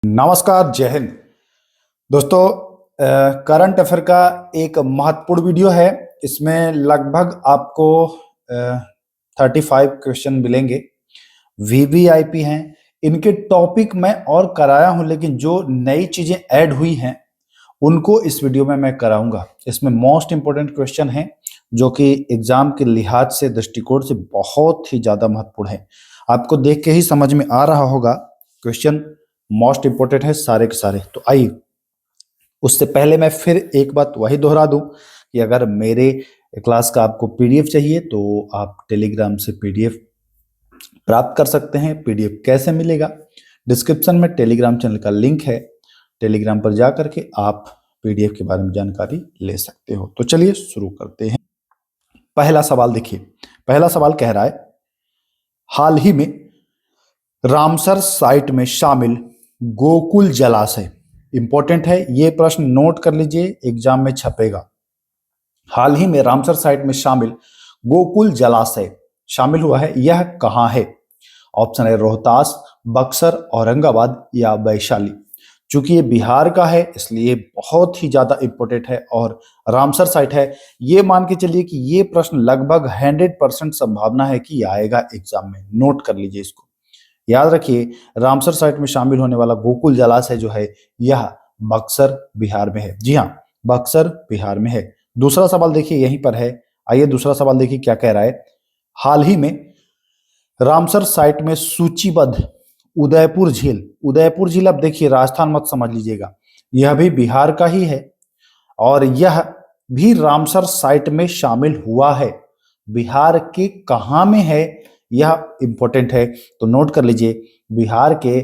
नमस्कार, जय हिंद। दोस्तों, करंट अफेयर का एक महत्वपूर्ण वीडियो है। इसमें लगभग आपको 35 क्वेश्चन मिलेंगे। वीवीआईपी हैं, इनके टॉपिक मैं और कराया हूं, लेकिन जो नई चीजें ऐड हुई हैं उनको इस वीडियो में मैं कराऊंगा। इसमें मोस्ट इंपोर्टेंट क्वेश्चन हैं जो कि एग्जाम के लिहाज से, दृष्टिकोण से बहुत ही ज्यादा महत्वपूर्ण है। आपको देख के ही समझ में आ रहा होगा क्वेश्चन मोस्ट इंपोर्टेंट है सारे के सारे। तो आइए, उससे पहले मैं फिर एक बात वही दोहरा दूं कि अगर मेरे क्लास का आपको पीडीएफ चाहिए तो आप टेलीग्राम से पीडीएफ प्राप्त कर सकते हैं। पीडीएफ कैसे मिलेगा? डिस्क्रिप्शन में टेलीग्राम चैनल का लिंक है, टेलीग्राम पर जा करके आप पीडीएफ के बारे में जानकारी ले सकते हो। तो चलिए शुरू करते हैं। पहला सवाल देखिए, पहला सवाल कह रहा है, हाल ही में रामसर साइट में शामिल गोकुल जलाशय, इंपॉर्टेंट है ये प्रश्न, नोट कर लीजिए, एग्जाम में छपेगा। हाल ही में रामसर साइट में शामिल गोकुल जलाशय शामिल हुआ है, यह कहां है? ऑप्शन है रोहतास, बक्सर, औरंगाबाद या वैशाली। चूंकि ये बिहार का है इसलिए बहुत ही ज्यादा इंपॉर्टेंट है और रामसर साइट है। ये मान के चलिए कि ये प्रश्न लगभग 100% संभावना है कि आएगा एग्जाम में। नोट कर लीजिए इसको, याद रखिए। रामसर साइट में शामिल होने वाला गोकुल जलाशय जो है यह बक्सर बिहार में है। जी हाँ, बक्सर बिहार में है। दूसरा सवाल देखिए यहीं पर है। आइए दूसरा सवाल देखिए क्या कह रहा है। हाल ही में रामसर साइट में सूचीबद्ध उदयपुर झील, उदयपुर झील अब देखिए राजस्थान मत समझ लीजिएगा, यह भी बिहार का ही है और यह भी रामसर साइट में शामिल हुआ है। बिहार के कहां में है यह इंपॉर्टेंट है, तो नोट कर लीजिए, बिहार के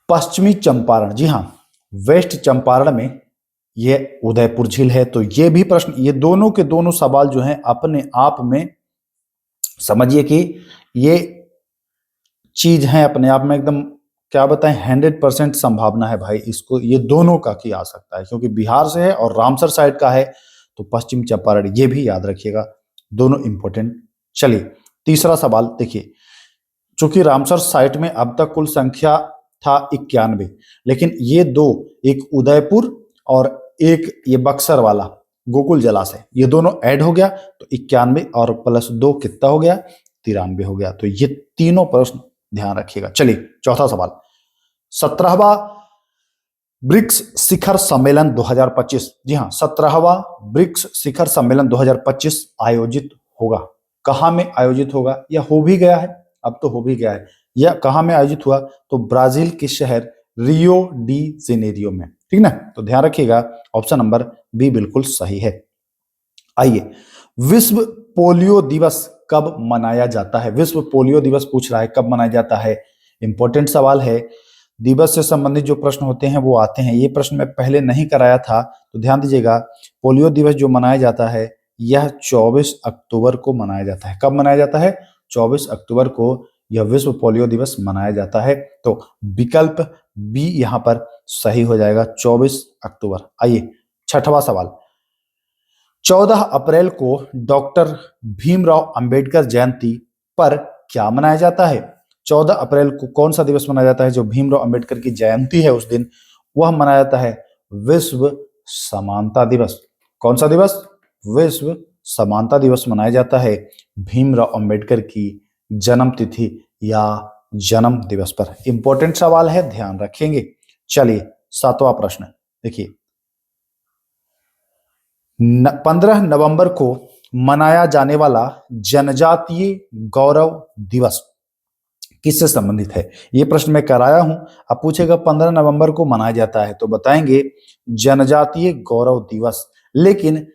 पश्चिमी चंपारण, जी हां, वेस्ट चंपारण में यह उदयपुर झील है। तो ये भी प्रश्न, ये दोनों के दोनों सवाल जो हैं अपने आप में समझिए कि ये चीज है अपने आप में एकदम, क्या बताएं, 100% संभावना है भाई इसको, ये दोनों का की आ सकता है, क्योंकि बिहार से है और रामसर साइड का है तो पश्चिम चंपारण, ये भी याद रखिएगा, दोनों इंपॉर्टेंट। चलिए तीसरा सवाल देखिए, चूंकि रामसर साइट में अब तक कुल संख्या था 91, लेकिन ये दो, एक उदयपुर और एक ये बक्सर वाला गोकुल जलाशय, ये दोनों ऐड हो गया तो 91 और +2 कितना हो गया? 93 हो गया। तो ये तीनों प्रश्न ध्यान रखिएगा। चलिए चौथा सवाल, 17वां ब्रिक्स शिखर सम्मेलन 2025, जी हाँ, 17वां ब्रिक्स शिखर सम्मेलन 2025 आयोजित होगा। कहां में आयोजित होगा? यह हो भी गया है, अब तो हो भी गया है। यह कहां में आयोजित हुआ? तो ब्राजील के शहर रियो डी जेनेरियो में, ठीक ना? तो ध्यान रखिएगा, ऑप्शन नंबर बी बिल्कुल सही है। आइए, विश्व पोलियो दिवस कब मनाया जाता है? विश्व पोलियो दिवस पूछ रहा है, कब मनाया जाता है? इंपॉर्टेंट सवाल है। दिवस से संबंधित जो प्रश्न होते हैं वो आते हैं, ये प्रश्न मैं पहले नहीं कराया था तो ध्यान दीजिएगा। पोलियो दिवस जो मनाया जाता है यह 24 अक्टूबर को मनाया जाता है। कब मनाया जाता है? 24 अक्टूबर को यह विश्व पोलियो दिवस मनाया जाता है। तो विकल्प बी यहां पर सही हो जाएगा, 24 अक्टूबर। आइए छठवां सवाल, 14 अप्रैल को डॉक्टर भीमराव अंबेडकर जयंती पर क्या मनाया जाता है? 14 अप्रैल को कौन सा दिवस मनाया जाता है जो भीमराव अंबेडकर की जयंती है उस दिन? वह मनाया जाता है विश्व समानता दिवस। कौन सा दिवस? विश्व समानता दिवस मनाया जाता है भीमराव अंबेडकर की जन्म तिथि या जन्म दिवस पर। इंपॉर्टेंट सवाल है, ध्यान रखेंगे। चलिए सातवां प्रश्न देखिए, 15 नवंबर को मनाया जाने वाला जनजातीय गौरव दिवस किससे संबंधित है? यह प्रश्न मैं कराया हूं। अब पूछेगा 15 नवंबर को मनाया जाता है तो बताएंगे जनजातीय गौरव दिवस, लेकिन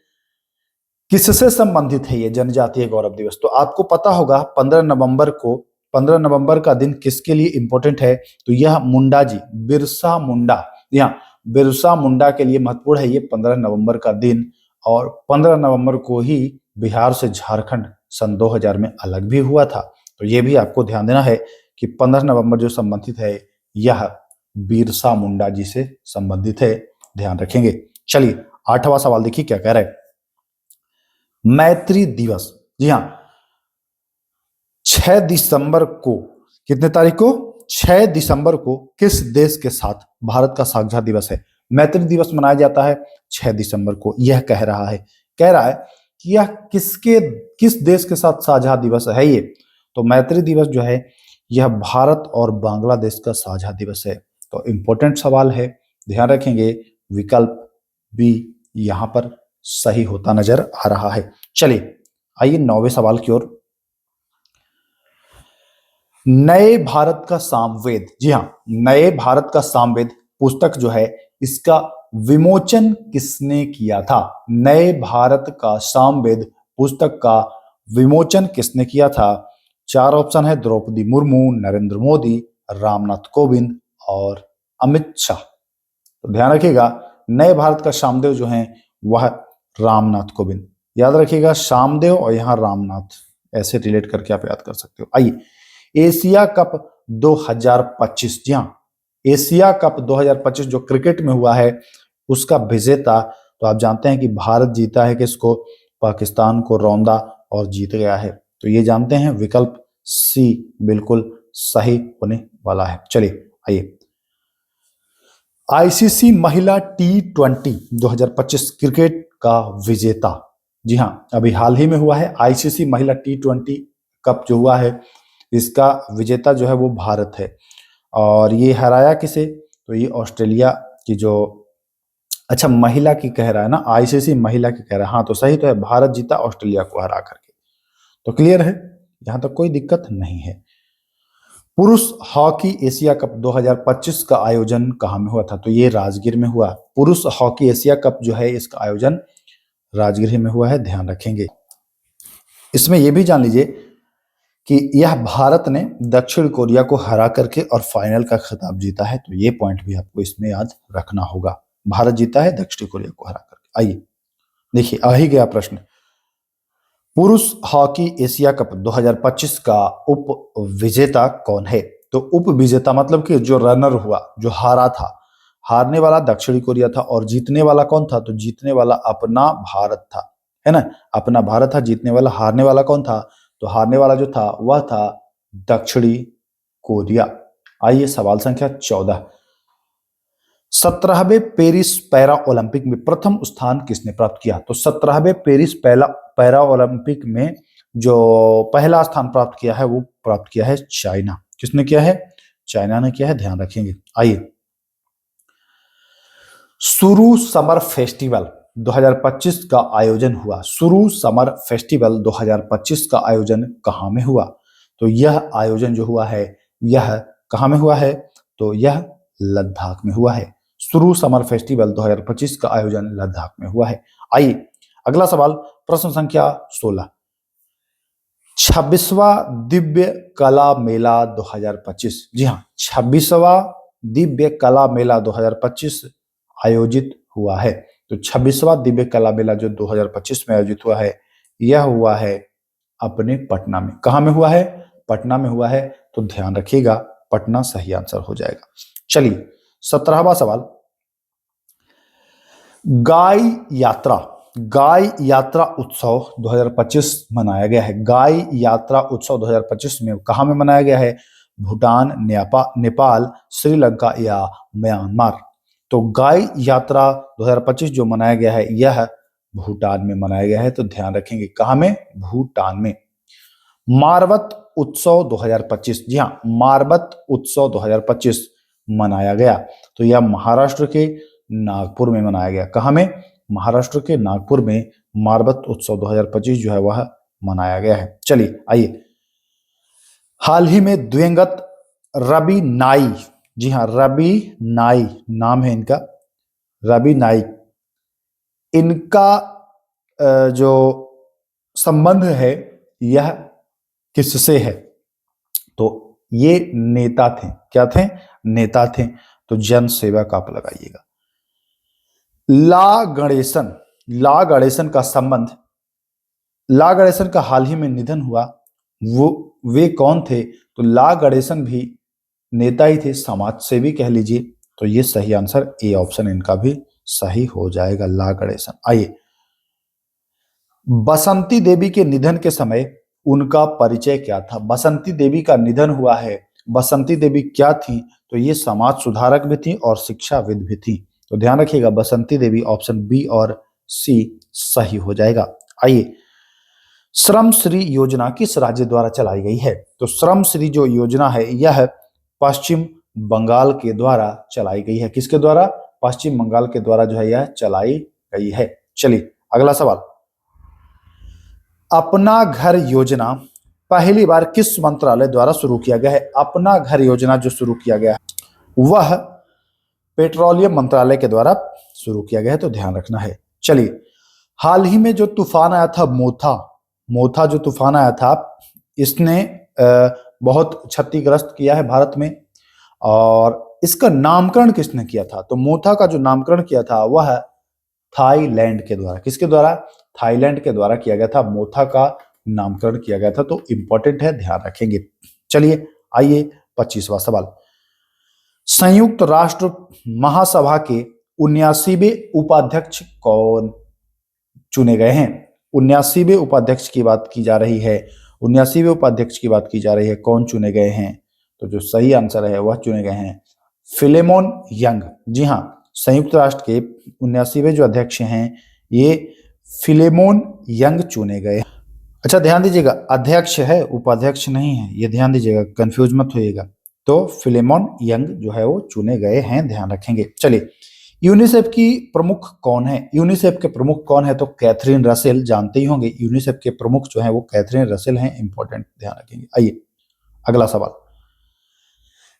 किससे संबंधित है ये जनजातीय गौरव दिवस? तो आपको पता होगा 15 नवंबर को, 15 नवंबर का दिन किसके लिए इंपॉर्टेंट है? तो यह मुंडा जी, बिरसा मुंडा, यहाँ बिरसा मुंडा के लिए महत्वपूर्ण है ये 15 नवंबर का दिन। और 15 नवंबर को ही बिहार से झारखंड सन 2000 में अलग भी हुआ था। तो ये भी आपको ध्यान देना है कि 15 नवंबर जो संबंधित है यह बिरसा मुंडा जी से संबंधित है, ध्यान रखेंगे। चलिए आठवां सवाल देखिए क्या कह रहा है, मैत्री दिवस, जी हां, 6 दिसंबर को, कितने तारीख को? 6 दिसंबर को किस देश के साथ भारत का साझा दिवस है? मैत्री दिवस मनाया जाता है 6 दिसंबर को। यह कह रहा है कि यह किस देश के साथ साझा दिवस है ये? तो मैत्री दिवस जो है यह भारत और बांग्लादेश का साझा दिवस है। तो इंपॉर्टेंट सवाल है, ध्यान रखेंगे, विकल्प बी यहां पर सही होता नजर आ रहा है। चलिए आइए 9वें सवाल की ओर। नए भारत का सामवेद, जी हां, नए भारत का सामवेद पुस्तक जो है इसका विमोचन किसने किया था? नए भारत का सामवेद पुस्तक का विमोचन किसने किया था? 4 ऑप्शन है, द्रौपदी मुर्मू, नरेंद्र मोदी, रामनाथ कोविंद और अमित शाह। तो ध्यान रखिएगा, नए भारत का सामदेव जो है वह रामनाथ कोविंद। याद रखिएगा, सामदेव और यहां रामनाथ ऐसे रिलेट करके आप याद कर सकते हो। आइए, एशिया कप 2025, जी हाँ, एशिया कप 2025 जो क्रिकेट में हुआ है उसका विजेता, तो आप जानते हैं कि भारत जीता है किसको? पाकिस्तान को रौंदा और जीत गया है। तो ये जानते हैं, विकल्प सी बिल्कुल सही होने वाला है। चलिए आइए, आईसीसी महिला T20 2025 क्रिकेट का विजेता, जी हां, अभी हाल ही में हुआ है। आईसीसी महिला T20 कप जो हुआ है इसका विजेता जो है वो भारत है। और ये हराया किसे? तो ये ऑस्ट्रेलिया की जो, अच्छा महिला की कह रहा है ना, आईसीसी महिला की कह रहा है, हाँ तो सही तो है, भारत जीता ऑस्ट्रेलिया को हरा करके। तो क्लियर है, यहां तक कोई दिक्कत नहीं है। पुरुष हॉकी एशिया कप 2025 का आयोजन कहां में हुआ था? तो ये राजगीर में हुआ। पुरुष हॉकी एशिया कप जो है इसका आयोजन राजगीर ही में हुआ है, ध्यान रखेंगे। इसमें यह भी जान लीजिए कि यह भारत ने दक्षिण कोरिया को हरा करके और फाइनल का खिताब जीता है। तो ये पॉइंट भी आपको इसमें याद रखना होगा, भारत जीता है दक्षिण कोरिया को हरा करके। आइए देखिए, आ ही गया प्रश्न, पुरुष हॉकी एशिया कप 2025 का उप विजेता कौन है? तो उप विजेता मतलब कि जो रनर हुआ, जो हारा था, हारने वाला दक्षिणी कोरिया था और जीतने वाला कौन था? तो जीतने वाला अपना भारत था, है ना, अपना भारत था जीतने वाला। हारने वाला कौन था? तो हारने वाला जो था वह था दक्षिणी कोरिया। आइए सवाल संख्या 14, 17वें पेरिस पैरा ओलंपिक में प्रथम स्थान किसने प्राप्त किया? तो 17वें पेरिस पैरा ओलंपिक में जो पहला स्थान प्राप्त किया है वो प्राप्त किया है चाइना। किसने किया है? चाइना ने किया है, ध्यान रखेंगे। आइए, सुरु समर फेस्टिवल 2025 का आयोजन हुआ। सुरु समर फेस्टिवल 2025 का आयोजन कहां में हुआ? तो यह आयोजन जो हुआ है यह कहां में हुआ है? तो यह लद्दाख में हुआ है। सुरु समर फेस्टिवल 2025 का आयोजन लद्दाख में हुआ है। आइए अगला सवाल, प्रश्न संख्या 16, 26वां दिव्य कला मेला 2025, जी हाँ, 26वां दिव्य कला मेला 2025 आयोजित हुआ है। तो 26वां दिव्य कला मेला जो 2025 में आयोजित हुआ है यह हुआ है अपने पटना में। कहां में हुआ है? पटना में हुआ है। तो ध्यान रखिएगा, पटना सही आंसर हो जाएगा। चलिए 17वां सवाल, गाय यात्रा उत्सव 2025 मनाया गया है। गाय यात्रा उत्सव 2025 में कहां में मनाया गया है? भूटान, नेपाल, श्रीलंका या म्यांमार। तो गाय यात्रा 2025 जो मनाया गया है यह भूटान में मनाया गया है। तो ध्यान रखेंगे, कहां में? भूटान में। मारवत उत्सव 2025, जी हाँ, मारवत उत्सव 2025 मनाया गया। तो यह महाराष्ट्र के नागपुर में मनाया गया। कहां में? महाराष्ट्र के नागपुर में मारवत उत्सव 2025 जो है वह मनाया गया है। चलिए आइए, हाल ही में दिवंगत रवि नाई, जी हाँ, रवि नाई नाम है इनका, रवि नाई, इनका जो संबंध है यह किससे है? तो ये नेता थे। क्या थे? नेता थे। तो जन सेवा का आप लगाइएगा। ला गणेशन का संबंध, ला गणेशन का हाल ही में निधन हुआ, वे कौन थे? तो ला गणेशन भी नेता ही थे, समाज सेवी कह लीजिए। तो ये सही आंसर ए ऑप्शन इनका भी सही हो जाएगा, ला गणेशन। आइए, बसंती देवी के निधन के समय उनका परिचय क्या था? बसंती देवी का निधन हुआ है बसंती देवी क्या थी? तो ये समाज सुधारक भी थी और शिक्षाविद भी थी। तो ध्यान रखिएगा, बसंती देवी, ऑप्शन बी और सी सही हो जाएगा। आइए, श्रम श्री योजना किस राज्य द्वारा चलाई गई है? तो श्रम श्री जो योजना है यह पश्चिम बंगाल के द्वारा चलाई गई है। किसके द्वारा? पश्चिम बंगाल के द्वारा जो है यह चलाई गई है। चलिए अगला सवाल, अपना घर योजना पहली बार किस मंत्रालय द्वारा शुरू किया गया है? अपना घर योजना जो शुरू किया गया है वह पेट्रोलियम मंत्रालय के द्वारा शुरू किया गया है, तो ध्यान रखना है। चलिए, हाल ही में जो तूफान आया था मोथा जो तूफान आया था, इसने बहुत क्षतिग्रस्त किया है भारत में, और इसका नामकरण किसने किया था? तो मोथा का जो नामकरण किया था वह थाईलैंड के द्वारा। किसके द्वारा? थाईलैंड के द्वारा किया गया था। मोथा का नामकरण किया गया था, तो इंपॉर्टेंट है, ध्यान रखेंगे। चलिए आइए 25वां सवाल, संयुक्त राष्ट्र महासभा के 79वें उपाध्यक्ष कौन चुने गए हैं? 79वें उपाध्यक्ष की बात की जा रही है। 79वें उपाध्यक्ष की बात की जा रही है, कौन चुने गए हैं? तो जो सही आंसर है वह चुने गए हैं फिलेमोन यंग। जी हाँ, संयुक्त राष्ट्र के 79वें जो अध्यक्ष हैं ये फिलेमोन यंग चुने गए। अच्छा ध्यान दीजिएगा, अध्यक्ष है, उपाध्यक्ष नहीं है, ये ध्यान दीजिएगा, कंफ्यूज मत होइएगा। तो फिलेमोन यंग जो है वो चुने गए हैं, ध्यान रखेंगे। चलिए, यूनिसेफ की प्रमुख कौन है? यूनिसेफ के प्रमुख कौन है? तो कैथरीन रसेल, जानते ही होंगे, यूनिसेफ के प्रमुख जो है वो कैथरीन रसेल हैं, इंपॉर्टेंट, ध्यान रखेंगे। आइए अगला सवाल,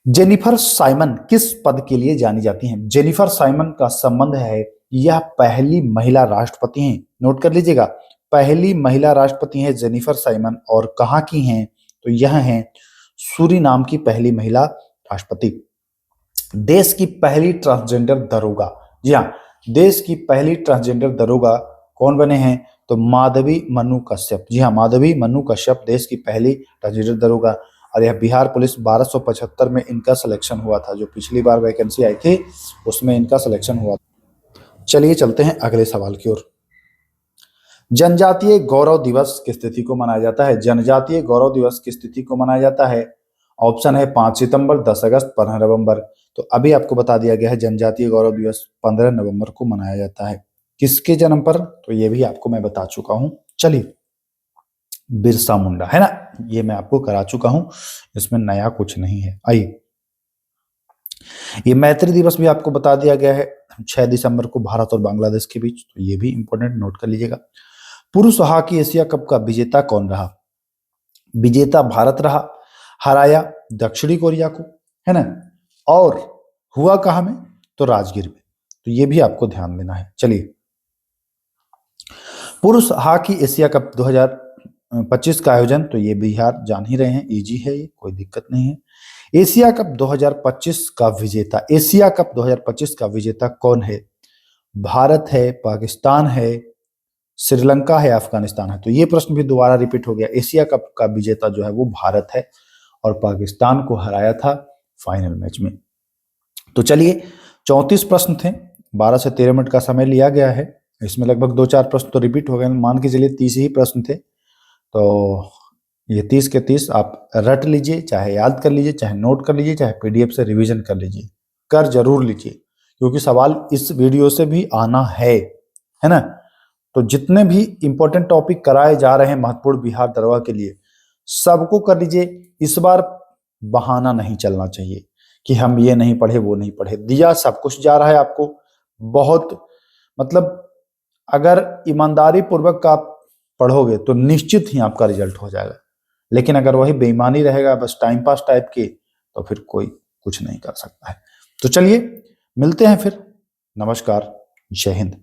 जेनिफर साइमन किस पद के लिए जानी जाती हैं? जेनिफर साइमन का संबंध है, यह पहली महिला राष्ट्रपति हैं, नोट कर लीजिएगा, पहली महिला राष्ट्रपति हैं जेनिफर साइमन, और कहाँ की हैं? तो यह हैं सूरीनाम की पहली महिला राष्ट्रपति। देश की पहली ट्रांसजेंडर दरोगा, जी हाँ, देश की पहली ट्रांसजेंडर दरोगा कौन बने हैं? तो माधवी मनु कश्यप। जी हाँ, माधवी मनु कश्यप देश की पहली ट्रांसजेंडर दरोगा, और यह बिहार पुलिस 1275 में इनका सिलेक्शन हुआ था। जो पिछली बार वैकेंसी आई थी उसमें इनका सिलेक्शन हुआ। चलिए चलते हैं अगले सवाल की ओर, जनजातीय गौरव दिवस किस तिथि को मनाया जाता है? जनजातीय गौरव दिवस किस तिथि को मनाया जाता है? ऑप्शन है 5 सितंबर, 10 अगस्त, 15 नवंबर। तो अभी आपको बता दिया गया है, जनजातीय गौरव दिवस 15 नवंबर को मनाया जाता है। किसके जन्म पर? तो ये भी आपको मैं बता चुका हूं। चलिए, बिरसा मुंडा, है ना, ये मैं आपको करा चुका हूं, इसमें नया कुछ नहीं है। आइए, ये मैत्री दिवस भी आपको बता दिया गया है, 6 दिसंबर को भारत और बांग्लादेश के बीच, तो ये भी इंपॉर्टेंट, नोट कर लीजिएगा। पुरुष हॉकी एशिया कप का विजेता कौन रहा? विजेता भारत रहा, हराया दक्षिणी कोरिया को, है ना, और हुआ कहां में? तो राजगीर में, तो ये भी आपको ध्यान देना है। चलिए, पुरुष हॉकी एशिया कप 2025 का आयोजन, तो ये बिहार, जान ही रहे हैं, इजी है, ये कोई दिक्कत नहीं है। एशिया कप 2025 का विजेता, एशिया कप 2025 का विजेता कौन है? भारत है, पाकिस्तान है, श्रीलंका है, अफगानिस्तान है? तो ये प्रश्न भी दोबारा रिपीट हो गया। एशिया कप का विजेता जो है वो भारत है, और पाकिस्तान को हराया था फाइनल मैच में। तो चलिए, 34 प्रश्न थे, 12 से 13 मिनट का समय लिया गया है। इसमें लगभग 2-4 प्रश्न तो रिपीट हो गए, मान के चलिए 30 ही प्रश्न थे। तो ये 30 के 30 आप रट लीजिए, चाहे याद कर लीजिए, चाहे नोट कर लीजिए, चाहे पीडीएफ से रिवीजन कर लीजिए, कर जरूर लीजिए, क्योंकि सवाल इस वीडियो से भी आना है ना। तो जितने भी इंपॉर्टेंट टॉपिक कराए जा रहे हैं महत्वपूर्ण बिहार दरोगा के लिए, सबको कर लीजिए। इस बार बहाना नहीं चलना चाहिए कि हम ये नहीं पढ़े, वो नहीं पढ़े, दिया सब कुछ जा रहा है आपको। बहुत मतलब अगर ईमानदारी पूर्वक आप पढ़ोगे तो निश्चित ही आपका रिजल्ट हो जाएगा, लेकिन अगर वही बेईमानी रहेगा, बस टाइम पास टाइप के, तो फिर कोई कुछ नहीं कर सकता है। तो चलिए मिलते हैं फिर, नमस्कार, जय हिंद।